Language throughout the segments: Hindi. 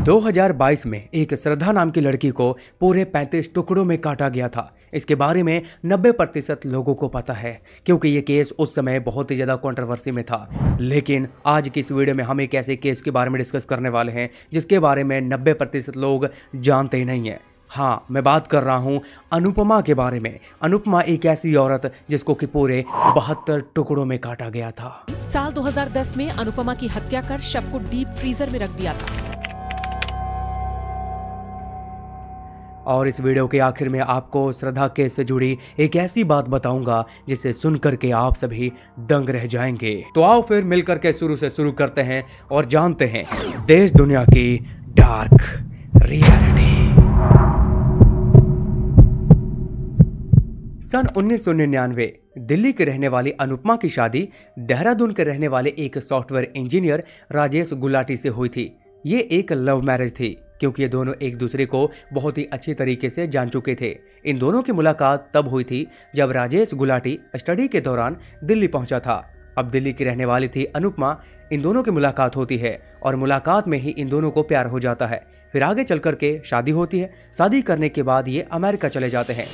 2022 में एक श्रद्धा नाम की लड़की को पूरे 35 टुकड़ों में काटा गया था। इसके बारे में 90% लोगों को पता है क्योंकि ये केस उस समय बहुत ही ज़्यादा कंट्रोवर्सी में था। लेकिन आज की इस वीडियो में हम एक ऐसे केस के बारे में डिस्कस करने वाले हैं जिसके बारे में 90% लोग जानते ही नहीं हैं। हाँ, मैं बात कर रहा हूँ अनुपमा के बारे में। अनुपमा एक ऐसी औरत जिसको कि पूरे 72 टुकड़ों में काटा गया था। साल 2010 में अनुपमा की हत्या कर शव को डीप फ्रीजर में रख दिया था। और इस वीडियो के आखिर में आपको श्रद्धा केस से जुड़ी एक ऐसी बात बताऊंगा जिसे सुनकर के आप सभी दंग रह जाएंगे। तो आओ फिर मिलकर के शुरू से शुरू करते हैं और जानते हैं देश दुनिया की डार्क रियलिटी। सन 1999 दिल्ली के रहने वाली अनुपमा की शादी देहरादून के रहने वाले एक सॉफ्टवेयर इंजीनियर राजेश गुलाटी से हुई थी। ये एक लव मैरिज थी क्योंकि ये दोनों एक दूसरे को बहुत ही अच्छी तरीके से जान चुके थे। इन दोनों की मुलाकात तब हुई थी जब राजेश गुलाटी स्टडी के दौरान दिल्ली पहुंचा था। अब दिल्ली की रहने वाली थी अनुपमा। इन दोनों की मुलाकात होती है और मुलाकात में ही इन दोनों को प्यार हो जाता है। फिर आगे चल कर के शादी होती है। शादी करने के बाद ये अमेरिका चले जाते हैं।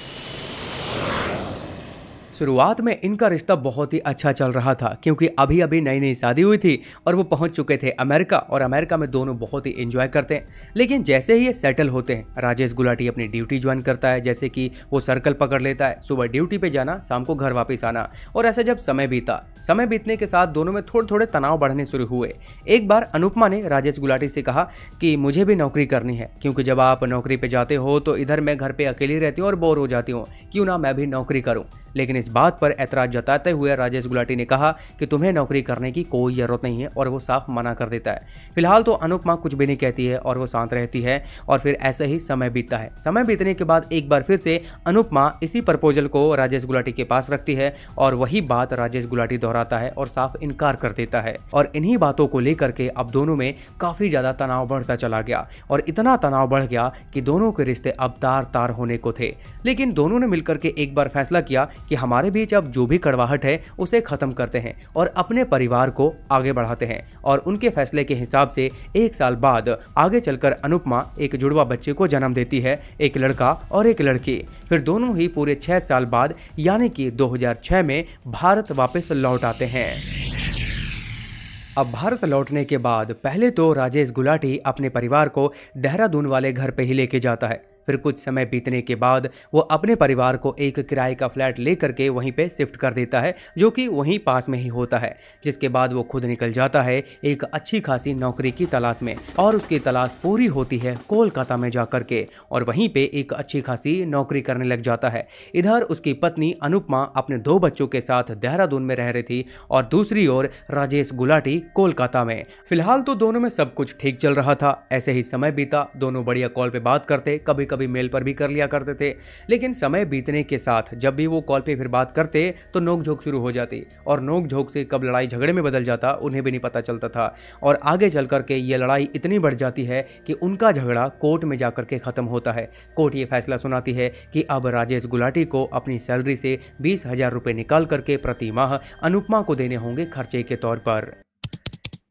शुरुआत में इनका रिश्ता बहुत ही अच्छा चल रहा था क्योंकि अभी अभी नई नई शादी हुई थी और वो पहुंच चुके थे अमेरिका, और अमेरिका में दोनों बहुत ही एंजॉय करते हैं। लेकिन जैसे ही ये सेटल होते हैं, राजेश गुलाटी अपनी ड्यूटी ज्वाइन करता है। जैसे कि वो सर्कल पकड़ लेता है, सुबह ड्यूटी पे जाना, शाम को घर वापस आना। और ऐसे जब समय बीता, समय बीतने के साथ दोनों में थोड़े थोड़े तनाव बढ़ने शुरू हुए। एक बार अनुपमा ने राजेश गुलाटी से कहा कि मुझे भी नौकरी करनी है, क्योंकि जब आप नौकरी पे जाते हो तो इधर मैं घर पे अकेली रहती हूँ और बोर हो जाती हूँ, क्यों ना मैं भी नौकरी करूँ। लेकिन इस बात पर ऐतराज जताते हुए राजेश गुलाटी ने कहा कि तुम्हें नौकरी करने की कोई जरूरत नहीं है, और वो साफ मना कर देता है। फिलहाल तो अनुपमा कुछ भी नहीं कहती है और वो शांत रहती है। और फिर ऐसे ही समय बीतता है। समय बीतने के बाद एक बार फिर से अनुपमा इसी प्रपोजल को राजेश गुलाटी के पास रखती है और वही बात राजेश गुलाटी दोहराता है और साफ इनकार कर देता है। और इन्हीं बातों को लेकर के अब दोनों में काफी ज्यादा तनाव बढ़ता चला गया, और इतना तनाव बढ़ गया कि दोनों के रिश्ते अब तार तार होने को थे। लेकिन दोनों ने मिलकर के एक बार फैसला किया कि हमारे बीच अब जो भी कड़वाहट है उसे खत्म करते हैं और अपने परिवार को आगे बढ़ाते हैं। और उनके फैसले के हिसाब से 1 साल बाद आगे चलकर अनुपमा एक जुड़वा बच्चे को जन्म देती है, एक लड़का और एक लड़की। फिर दोनों ही पूरे 6 साल बाद यानी कि 2006 में भारत वापस लौट आते हैं। अब भारत लौटने के बाद पहले तो राजेश गुलाटी अपने परिवार को देहरादून वाले घर पे ही लेके जाता है। फिर कुछ समय बीतने के बाद वो अपने परिवार को एक किराए का फ्लैट लेकर के वहीं पे शिफ्ट कर देता है, जो कि वहीं पास में ही होता है। जिसके बाद वो खुद निकल जाता है एक अच्छी खासी नौकरी की तलाश में, और उसकी तलाश पूरी होती है कोलकाता में जाकर के, और वहीं पे एक अच्छी खासी नौकरी करने लग जाता है। इधर उसकी पत्नी अनुपमा अपने 2 बच्चों के साथ देहरादून में रह रही थी, और दूसरी ओर राजेश गुलाटी कोलकाता में। फिलहाल तो दोनों में सब कुछ ठीक चल रहा था। ऐसे ही समय बीता, दोनों बढ़िया कॉल पे बात करते, कभी कभी मेल पर भी कर लिया करते थे। लेकिन समय बीतने के साथ जब भी वो कॉल पे फिर बात करते तो नोक झोंक शुरू हो जाती, और नोक झोंक से कब लड़ाई झगड़े में बदल जाता उन्हें भी नहीं पता चलता था। और आगे चल करके ये लड़ाई इतनी बढ़ जाती है कि उनका झगड़ा कोर्ट में जाकर के खत्म होता है। कोर्ट ये फैसला सुनाती है कि अब राजेश गुलाटी को अपनी सैलरी से 20,000 रुपये निकाल करके प्रति माह अनुपमा को देने होंगे खर्चे के तौर पर।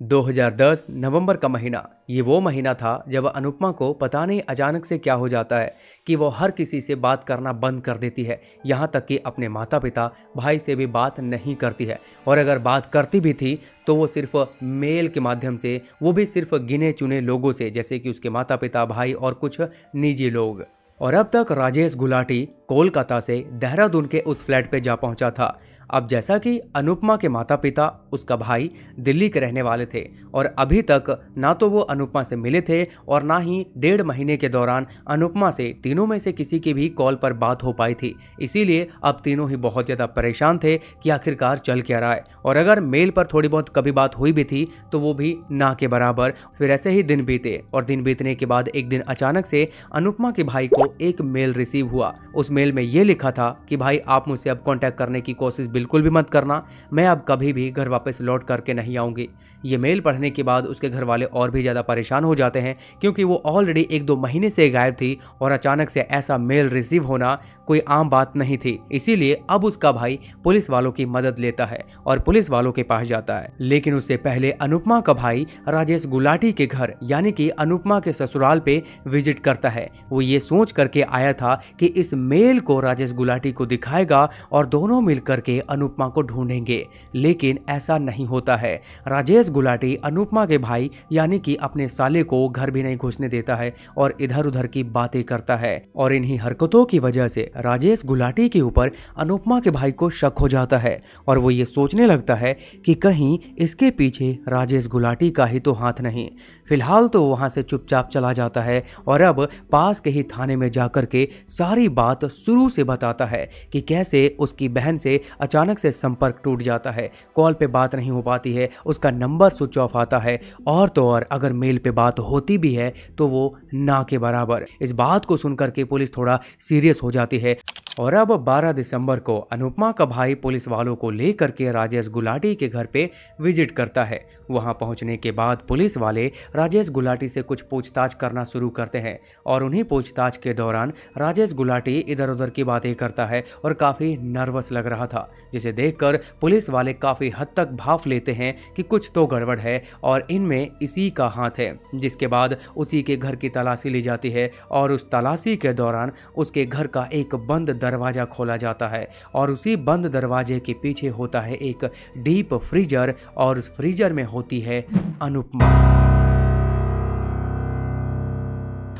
2010 नवंबर का महीना, ये वो महीना था जब अनुपमा को पता नहीं अचानक से क्या हो जाता है कि वो हर किसी से बात करना बंद कर देती है। यहाँ तक कि अपने माता पिता भाई से भी बात नहीं करती है, और अगर बात करती भी थी तो वो सिर्फ मेल के माध्यम से, वो भी सिर्फ गिने चुने लोगों से, जैसे कि उसके माता पिता, भाई और कुछ निजी लोग। और अब तक राजेश गुलाटी कोलकाता से देहरादून के उस फ्लैट पे जा पहुंचा था। अब जैसा कि अनुपमा के माता पिता, उसका भाई दिल्ली के रहने वाले थे, और अभी तक ना तो वो अनुपमा से मिले थे और ना ही 1.5 महीने के दौरान अनुपमा से तीनों में से किसी की भी कॉल पर बात हो पाई थी। इसीलिए अब तीनों ही बहुत ज़्यादा परेशान थे कि आखिरकार चल क्या रहा है, और अगर मेल पर थोड़ी बहुत कभी बात हुई भी थी तो वो भी ना के बराबर। फिर ऐसे ही दिन बीते, और दिन बीतने के बाद एक दिन अचानक से अनुपमा के भाई को एक मेल रिसीव हुआ। उस मेल में ये लिखा था कि भाई आप मुझसे अब कांटेक्ट करने की कोशिश बिल्कुल भी मत करना, मैं अब कभी भी घर वापस लौट करके नहीं आऊंगी। ये मेल पढ़ने के बाद उसके घर वाले और भी ज़्यादा परेशान हो जाते हैं, क्योंकि वो ऑलरेडी 1-2 महीने से गायब थी, और अचानक से ऐसा मेल रिसीव होना कोई आम बात नहीं थी। इसीलिए अब उसका भाई पुलिस वालों की मदद लेता है और पुलिस वालों के पास जाता है। लेकिन उससे पहले अनुपमा का भाई राजेश गुलाटी के घर यानी कि अनुपमा के ससुराल पे विजिट करता है। वो ये सोच करके आया था कि इस मेल को राजेश गुलाटी को दिखाएगा और दोनों मिलकर के अनुपमा को ढूंढेंगे, लेकिन ऐसा नहीं होता है। राजेश गुलाटी अनुपमा के भाई यानी कि अपने साले को घर भी नहीं घुसने देता है और इधर उधर की बातें करता है और इन्हीं हरकतों की वजह से राजेश गुलाटी के ऊपर अनुपमा के भाई को शक हो जाता है और वो ये सोचने लगता है कि कहीं इसके पीछे राजेश गुलाटी का ही तो हाथ नहीं। फिलहाल तो वहां से चुपचाप चला जाता है और अब पास के ही थाने में जाकर के सारी बात शुरू से बताता है कि कैसे उसकी बहन से अचानक से संपर्क टूट जाता है, कॉल पे बात नहीं हो पाती है, उसका नंबर स्विच ऑफ आता है और तो और अगर मेल पे बात होती भी है तो वो ना के बराबर। इस बात को सुनकर के पुलिस थोड़ा सीरियस हो जाती है और अब 12 दिसंबर को अनुपमा का भाई पुलिस वालों को लेकर के राजेश गुलाटी के घर पे विजिट करता है। वहां पहुंचने के बाद पुलिस वाले राजेश गुलाटी से कुछ पूछताछ करना शुरू करते हैं और उन्हीं पूछताछ के दौरान राजेश गुलाटी इधर उधर की बातें करता है और काफ़ी नर्वस लग रहा था, जिसे देखकर पुलिस वाले काफ़ी हद तक भांप लेते हैं कि कुछ तो गड़बड़ है और इनमें इसी का हाथ है। जिसके बाद उसी के घर की तलाशी ली जाती है और उस तलाशी के दौरान उसके घर का एक बंद दरवाजा खोला जाता है और उसी बंद दरवाजे के पीछे होता है एक डीप फ्रीजर और उस फ्रीजर में होती है अनुपमा।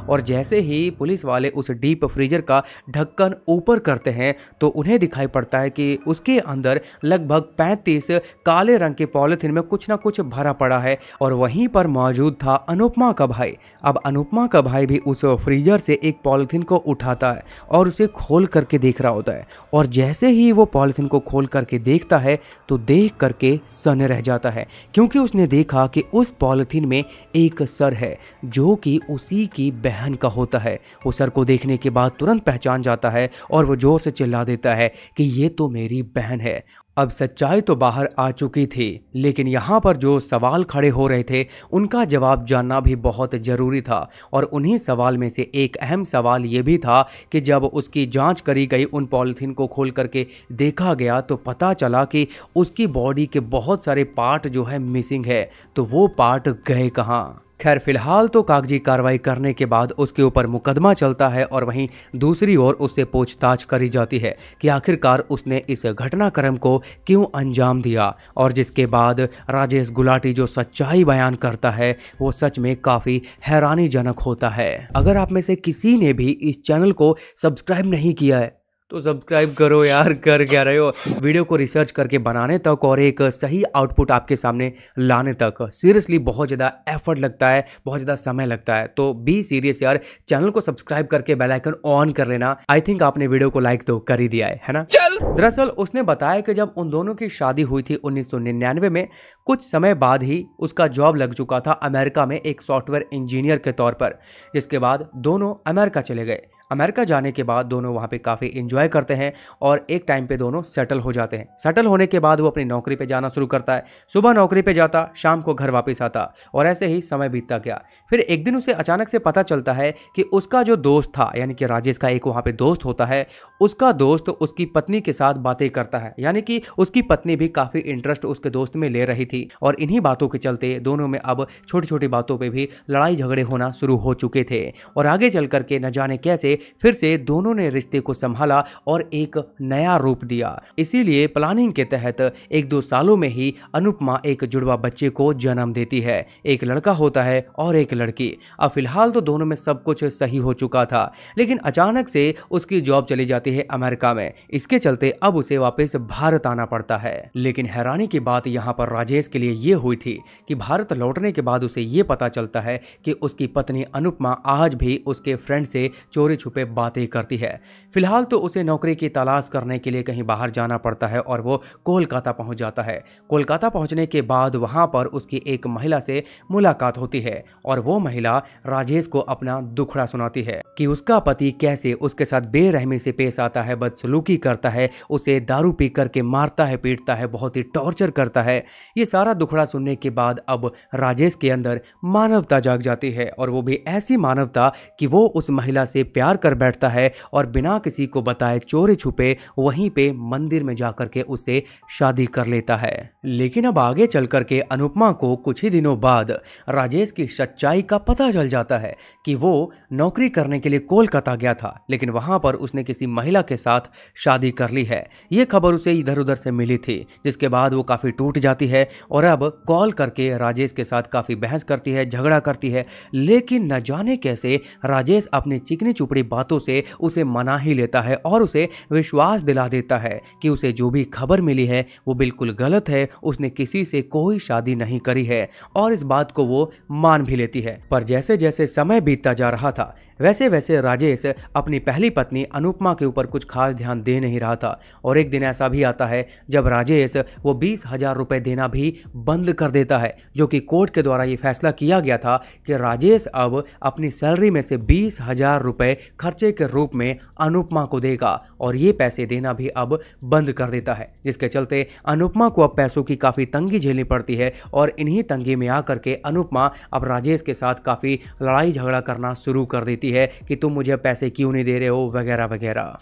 और जैसे ही पुलिस वाले उस डीप फ्रीजर का ढक्कन ऊपर करते हैं तो उन्हें दिखाई पड़ता है कि उसके अंदर लगभग 35 काले रंग के पॉलिथीन में कुछ ना कुछ भरा पड़ा है और वहीं पर मौजूद था अनुपमा का भाई। अब अनुपमा का भाई भी उस फ्रीजर से एक पॉलिथीन को उठाता है और उसे खोल करके देख रहा होता है और जैसे ही वो पॉलिथीन को खोल करके देखता है तो देख करके सने रह जाता है, क्योंकि उसने देखा कि उस पॉलिथीन में एक सर है जो कि उसी की बहन का होता है। वो सर को देखने के बाद तुरंत पहचान जाता है और वो जोर से चिल्ला देता है कि ये तो मेरी बहन है। अब सच्चाई तो बाहर आ चुकी थी, लेकिन यहाँ पर जो सवाल खड़े हो रहे थे उनका जवाब जानना भी बहुत ज़रूरी था और उन्हीं सवाल में से एक अहम सवाल ये भी था कि जब उसकी जांच करी गई, उन पॉलिथीन को खोल करके देखा गया तो पता चला कि उसकी बॉडी के बहुत सारे पार्ट जो है मिसिंग है, तो वो पार्ट गए कहाँ। खैर फिलहाल तो कागजी कार्रवाई करने के बाद उसके ऊपर मुकदमा चलता है और वहीं दूसरी ओर उससे पूछताछ करी जाती है कि आखिरकार उसने इस घटनाक्रम को क्यों अंजाम दिया। और जिसके बाद राजेश गुलाटी जो सच्चाई बयान करता है वो सच में काफ़ी हैरानीजनक होता है। अगर आप में से किसी ने भी इस चैनल को सब्सक्राइब नहीं किया है तो सब्सक्राइब करो यार, कर क्या रहे हो। वीडियो को रिसर्च करके बनाने तक और एक सही आउटपुट आपके सामने लाने तक सीरियसली बहुत ज़्यादा एफर्ट लगता है, बहुत ज़्यादा समय लगता है। तो बी सीरियस यार, चैनल को सब्सक्राइब करके बेल आइकन ऑन कर लेना। आई थिंक आपने वीडियो को लाइक तो कर ही दिया है ना। दरअसल उसने बताया कि जब उन दोनों की शादी हुई थी 1999 में, कुछ समय बाद ही उसका जॉब लग चुका था अमेरिका में एक सॉफ्टवेयर इंजीनियर के तौर पर, जिसके बाद दोनों अमेरिका चले गए। अमेरिका जाने के बाद दोनों वहाँ पे काफ़ी एंजॉय करते हैं और एक टाइम पे दोनों सेटल हो जाते हैं। सेटल होने के बाद वो अपनी नौकरी पे जाना शुरू करता है। सुबह नौकरी पे जाता, शाम को घर वापस आता और ऐसे ही समय बीतता गया। फिर एक दिन उसे अचानक से पता चलता है कि उसका जो दोस्त था, यानी कि राजेश का एक वहाँ पे दोस्त होता है, उसका दोस्त उसकी पत्नी के साथ बातें करता है, यानी कि उसकी पत्नी भी काफ़ी इंटरेस्ट उसके दोस्त में ले रही थी। और इन्हीं बातों के चलते दोनों में अब छोटी छोटी बातों पर भी लड़ाई झगड़े होना शुरू हो चुके थे और आगे चल करके न जाने कैसे फिर से दोनों ने रिश्ते को संभाला और एक नया रूप दिया। इसीलिए प्लानिंग के तहत 1-2 सालों में ही अनुपमा एक जुड़वा बच्चे को जन्म देती है। एक लड़का होता है और एक लड़की। अब फिलहाल तो दोनों में सब कुछ सही हो चुका था, लेकिन अचानक से उसकी जॉब चली जाती है अमेरिका में। इसके चलते अब उसे वापस भारत आना पड़ता है। लेकिन हैरानी की बात यहाँ पर राजेश के लिए ये हुई थी कि भारत लौटने के बाद उसे ये पता चलता है कि उसकी पत्नी अनुपमा आज भी उसके फ्रेंड से चोरी छुपे बातें करती है। फिलहाल तो उसे नौकरी की तलाश करने के लिए कहीं बाहर जाना पड़ता है और वो कोलकाता पहुंच जाता है। कोलकाता पहुंचने के बाद वहां पर उसकी एक महिला से मुलाकात होती है और वो महिला राजेश को अपना दुखड़ा सुनाती है कि उसका पति कैसे उसके साथ बेरहमी से पेश आता है, बदसलूकी करता है, उसे दारू पी करके मारता है, पीटता है, बहुत ही टॉर्चर करता है। ये सारा दुखड़ा सुनने के बाद अब राजेश के अंदर मानवता जाग जाती है और वो भी ऐसी मानवता कि वो उस महिला से प्यार इंतजार कर बैठता है और बिना किसी को बताए चोरी छुपे वहीं पे मंदिर में जाकर के उससे शादी कर लेता है। लेकिन अब आगे चल करके अनुपमा को कुछ ही दिनों बाद राजेश की सच्चाई का पता चल जाता है कि वो नौकरी करने के लिए कोलकाता गया था, लेकिन वहां पर उसने किसी महिला के साथ शादी कर ली है। ये खबर उसे इधर उधर से मिली थी, जिसके बाद वो काफी टूट जाती है और अब कॉल करके राजेश के साथ काफी बहस करती है, झगड़ा करती है। लेकिन न जाने कैसे राजेश अपनी चिकनी चुपड़ी बातों से उसे मना ही लेता है और उसे विश्वास दिला देता है कि उसे जो भी खबर मिली है वो बिल्कुल गलत है, उसने किसी से कोई शादी नहीं करी है, और इस बात को वो मान भी लेती है। पर जैसे जैसे समय बीतता जा रहा था वैसे वैसे राजेश अपनी पहली पत्नी अनुपमा के ऊपर कुछ खास ध्यान दे नहीं रहा था, और एक दिन ऐसा भी आता है जब राजेश वो 20,000 रुपए देना भी बंद कर देता है, जो कि कोर्ट के द्वारा ये फैसला किया गया था कि राजेश अब अपनी सैलरी में से 20,000 रुपए खर्चे के रूप में अनुपमा को देगा, और ये पैसे देना भी अब बंद कर देता है, जिसके चलते अनुपमा को अब पैसों की काफ़ी तंगी झेलनी पड़ती है। और इन्हीं तंगी में आकर के अनुपमा अब राजेश के साथ काफ़ी लड़ाई झगड़ा करना शुरू कर देती है कि तुम मुझे पैसे क्यों नहीं दे रहे हो, वगैरह वगैरह।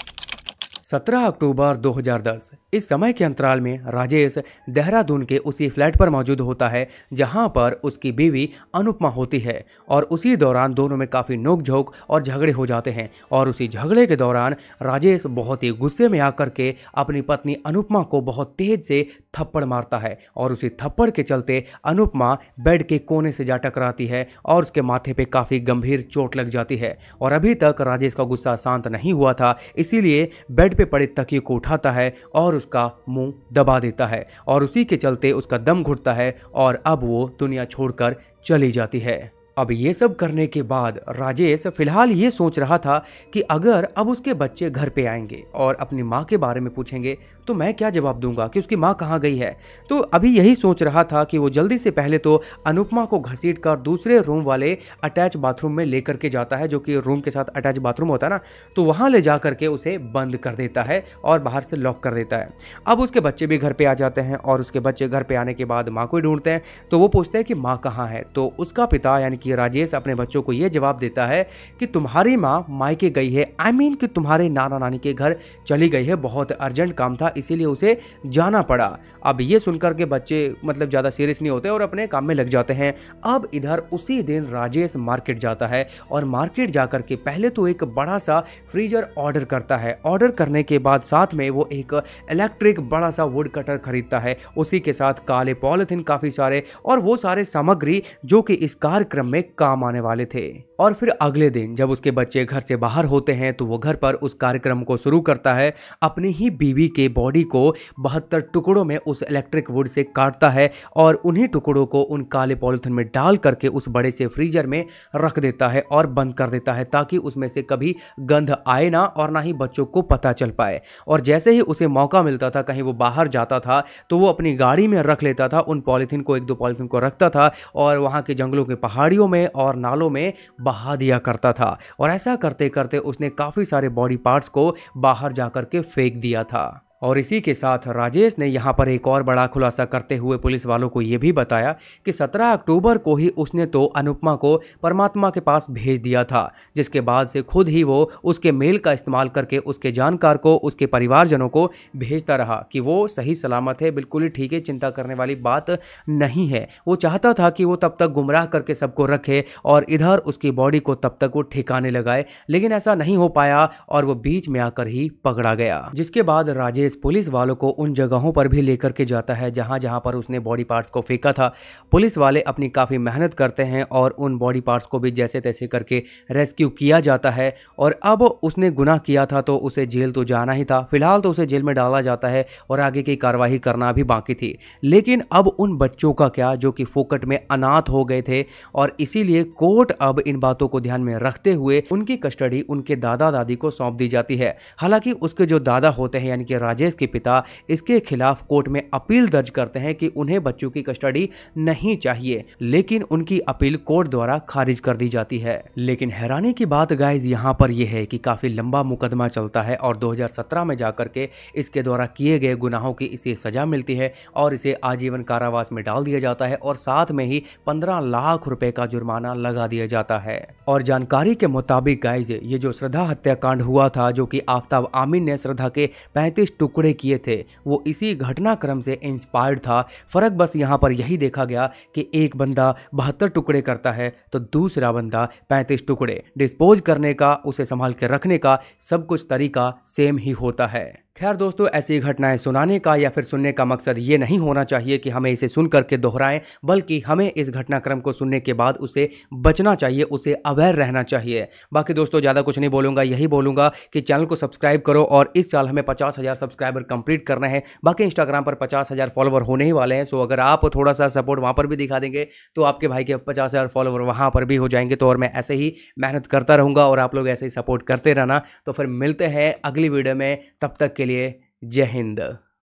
17 अक्टूबर 2010 इस समय के अंतराल में राजेश देहरादून के उसी फ्लैट पर मौजूद होता है जहां पर उसकी बीवी अनुपमा होती है, और उसी दौरान दोनों में काफ़ी नोकझोंक और झगड़े हो जाते हैं। और उसी झगड़े के दौरान राजेश बहुत ही गुस्से में आकर के अपनी पत्नी अनुपमा को बहुत तेज से थप्पड़ मारता है, और उसी थप्पड़ के चलते अनुपमा बेड के कोने से जा टकराती है और उसके माथे पे काफ़ी गंभीर चोट लग जाती है। और अभी तक राजेश का गुस्सा शांत नहीं हुआ था, इसीलिए बेड पे पड़े तकिए को उठाता है और उसका मुंह दबा देता है, और उसी के चलते उसका दम घुटता है और अब वो दुनिया छोड़कर चली जाती है। अब ये सब करने के बाद राजेश फिलहाल ये सोच रहा था कि अगर अब उसके बच्चे घर पे आएंगे और अपनी माँ के बारे में पूछेंगे तो मैं क्या जवाब दूंगा कि उसकी माँ कहाँ गई है। तो अभी यही सोच रहा था कि वो जल्दी से पहले तो अनुपमा को घसीट कर दूसरे रूम वाले अटैच बाथरूम में लेकर के जाता है, जो कि रूम के साथ अटैच बाथरूम होता है ना, तो वहाँ ले जा करके उसे बंद कर देता है और बाहर से लॉक कर देता है। अब उसके बच्चे भी घर पर आ जाते हैं, और उसके बच्चे घर पर आने के बाद माँ को ढूंढते हैं, तो वो पूछते हैं कि माँ कहाँ है। तो उसका पिता यानी कि राजेश अपने बच्चों को यह जवाब देता है कि तुम्हारी माँ मायके गई है, कि तुम्हारे नाना नानी के घर चली गई है, बहुत अर्जेंट काम था इसीलिए उसे जाना पड़ा। अब ये सुनकर के बच्चे मतलब ज़्यादा सीरियस नहीं होते और अपने काम में लग जाते हैं। अब इधर उसी दिन राजेश मार्केट जाता है, और मार्केट जाकर के पहले तो एक बड़ा सा फ्रीजर ऑर्डर करता है। ऑर्डर करने के बाद साथ में वो एक इलेक्ट्रिक बड़ा सा वुड कटर खरीदता है, उसी के साथ काले पॉलिथीन काफ़ी सारे, और वो सारे सामग्री जो कि इस कार्यक्रम में काम आने वाले थे। और फिर अगले दिन जब उसके बच्चे घर से बाहर होते हैं तो वो घर पर उस कार्यक्रम को शुरू करता है। अपनी ही बीवी के बॉडी को 72 टुकड़ों में उस इलेक्ट्रिक वुड से काटता है, और उन्हीं टुकड़ों को उन काले पॉलिथीन में डाल करके उस बड़े से फ्रीजर में रख देता है और बंद कर देता है, ताकि उसमें से कभी गंध आए ना और ना ही बच्चों को पता चल पाए। और जैसे ही उसे मौका मिलता था, कहीं वो बाहर जाता था, तो वो अपनी गाड़ी में रख लेता था उन पॉलिथीन को, 1-2 पॉलिथीन को रखता था और वहाँ के जंगलों के पहाड़ियों में और नालों में बहा दिया करता था। और ऐसा करते करते उसने काफ़ी सारे बॉडी पार्ट्स को बाहर जाकर के फेंक दिया था। और इसी के साथ राजेश ने यहाँ पर एक और बड़ा खुलासा करते हुए पुलिस वालों को ये भी बताया कि 17 अक्टूबर को ही उसने तो अनुपमा को परमात्मा के पास भेज दिया था, जिसके बाद से खुद ही वो उसके मेल का इस्तेमाल करके उसके जानकार को, उसके परिवारजनों को भेजता रहा कि वो सही सलामत है, बिल्कुल ही ठीक है, चिंता करने वाली बात नहीं है। वो चाहता था कि वो तब तक गुमराह करके सबको रखे और इधर उसकी बॉडी को तब तक वो ठिकाने लगाए, लेकिन ऐसा नहीं हो पाया और वो बीच में आकर ही पकड़ा गया। जिसके बाद राजेश पुलिस वालों को उन जगहों पर भी लेकर के जाता है जहां जहां पर उसने बॉडी पार्ट्स को फेंका था। पुलिस वाले अपनी काफ़ी मेहनत करते हैं और उन बॉडी पार्ट्स को भी जैसे तैसे करके रेस्क्यू किया जाता है। और अब उसने गुनाह किया था तो उसे जेल तो जाना ही था। फिलहाल तो उसे जेल में डाला जाता है और आगे की कार्रवाई करना भी बाकी थी। लेकिन अब उन बच्चों का क्या जो कि फोकट में अनाथ हो गए थे, और इसीलिए कोर्ट अब इन बातों को ध्यान में रखते हुए उनकी कस्टडी उनके दादा दादी को सौंप दी जाती है। हालांकि उसके जो दादा होते हैं यानी कि राजेश राजेश के पिता इसके खिलाफ कोर्ट में अपील दर्ज करते हैं कि उन्हें बच्चों की कस्टडी नहीं चाहिए, लेकिन उनकी अपील कोर्ट द्वारा खारिज कर दी जाती है। लेकिन हैरानी की बात गाइज यहाँ पर यह है कि काफी लंबा मुकदमा चलता है और 2017 में जाकर के इसके द्वारा किए गए गुनाहों की इसे सजा मिलती है और इसे आजीवन कारावास में डाल दिया जाता है और साथ में ही 15 लाख रुपए का जुर्माना लगा दिया जाता है। और जानकारी के मुताबिक गाइज ये जो श्रद्धा हत्याकांड हुआ था, जो कि आफ्ताब आमीन ने श्रद्धा के 35 टुकड़े किए थे, वो इसी घटनाक्रम से इंस्पायर्ड था। फर्क बस यहाँ पर यही देखा गया कि एक बंदा 72 टुकड़े करता है तो दूसरा बंदा 35 टुकड़े। डिस्पोज करने का, उसे संभाल के रखने का सब कुछ तरीका सेम ही होता है। खैर दोस्तों, ऐसी घटनाएं सुनाने का या फिर सुनने का मकसद ये नहीं होना चाहिए कि हमें इसे सुन करके दोहराएं, बल्कि हमें इस घटनाक्रम को सुनने के बाद उसे बचना चाहिए, उसे अवेयर रहना चाहिए। बाकी दोस्तों ज़्यादा कुछ नहीं बोलूँगा, यही बोलूँगा कि चैनल को सब्सक्राइब करो और इस साल हमें 50,000 सब्सक्राइबर कंप्लीट करना है। बाकी इंस्टाग्राम पर 50,000 फॉलोवर होने ही वाले हैं, सो अगर आप थोड़ा सा सपोर्ट वहाँ पर भी दिखा देंगे तो आपके भाई के 50,000 फॉलोवर वहाँ पर भी हो जाएंगे। तो और मैं ऐसे ही मेहनत करता रहूँगा और आप लोग ऐसे ही सपोर्ट करते रहना। तो फिर मिलते हैं अगली वीडियो में, तब तक के लिए जय हिंद।